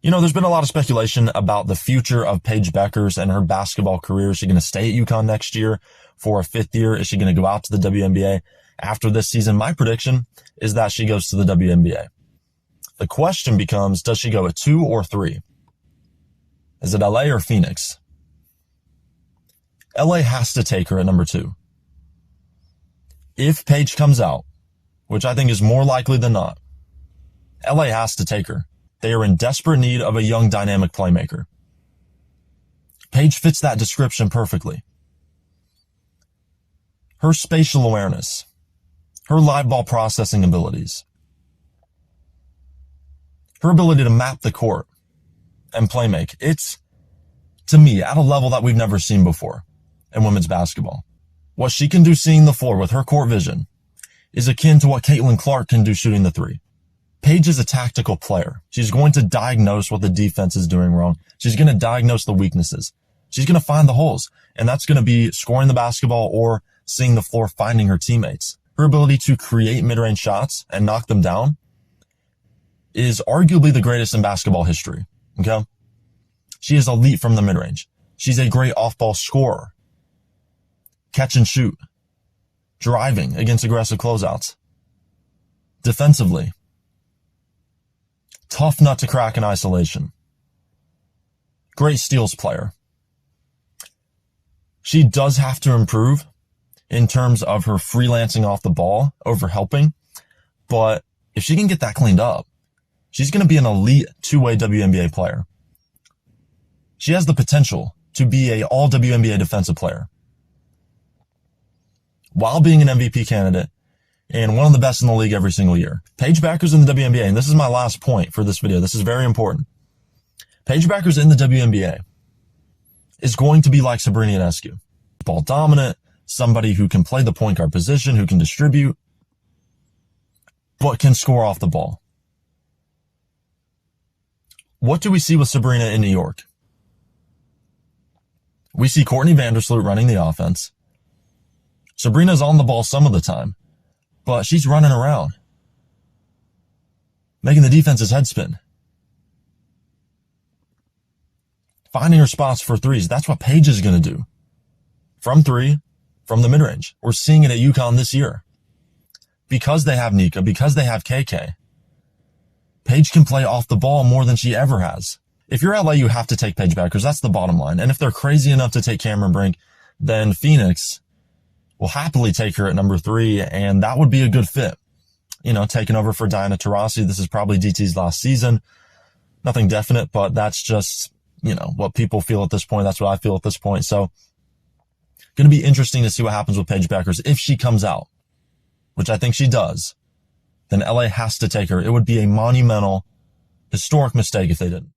There's been a lot of speculation about the future of Paige Bueckers and her basketball career. Is she going to stay at UConn next year for a fifth year? Is she going to go out to the WNBA after this season? My prediction is that she goes to the WNBA. The question becomes, does she go at 2 or 3? Is it LA or Phoenix? LA has to take her at number 2. If Paige comes out, which I think is more likely than not, LA has to take her. They are in desperate need of a young, dynamic playmaker. Paige fits that description perfectly. Her spatial awareness, her live ball processing abilities, her ability to map the court and playmake, it's, to me, at a level that we've never seen before in women's basketball. What she can do seeing the floor with her court vision is akin to what Caitlin Clark can do shooting the 3. Paige is a tactical player. She's going to diagnose what the defense is doing wrong. She's going to diagnose the weaknesses. She's going to find the holes, and that's going to be scoring the basketball or seeing the floor, finding her teammates. Her ability to create mid-range shots and knock them down is arguably the greatest in basketball history. Okay? She is elite from the mid-range. She's a great off-ball scorer. Catch and shoot. Driving against aggressive closeouts. Defensively. Tough nut to crack in isolation. Great steals player. She does have to improve in terms of her freelancing off the ball over helping, but if she can get that cleaned up, she's going to be an elite two-way WNBA player. She has the potential to be an all-WNBA defensive player while being an MVP candidate and one of the best in the league every single year. Paige Bueckers in the WNBA, and this is my last point for this video. This is very important. Paige Bueckers in the WNBA is going to be like Sabrina Ionescu. Ball dominant, somebody who can play the point guard position, who can distribute, but can score off the ball. What do we see with Sabrina in New York? We see Courtney Vandersloot running the offense. Sabrina's on the ball some of the time, but she's running around, making the defense's head spin, finding her spots for threes. That's what Paige is going to do. From 3, from the mid-range. We're seeing it at UConn this year. Because they have Nika, because they have KK, Paige can play off the ball more than she ever has. If you're LA, you have to take Paige Bueckers. That's the bottom line. And if they're crazy enough to take Cameron Brink, then Phoenix will happily take her at number 3, and that would be a good fit. Taking over for Diana Taurasi. This is probably DT's last season. Nothing definite, but that's just, what people feel at this point. That's what I feel at this point. So, going to be interesting to see what happens with Paige Bueckers. If she comes out, which I think she does, then LA has to take her. It would be a monumental, historic mistake if they didn't.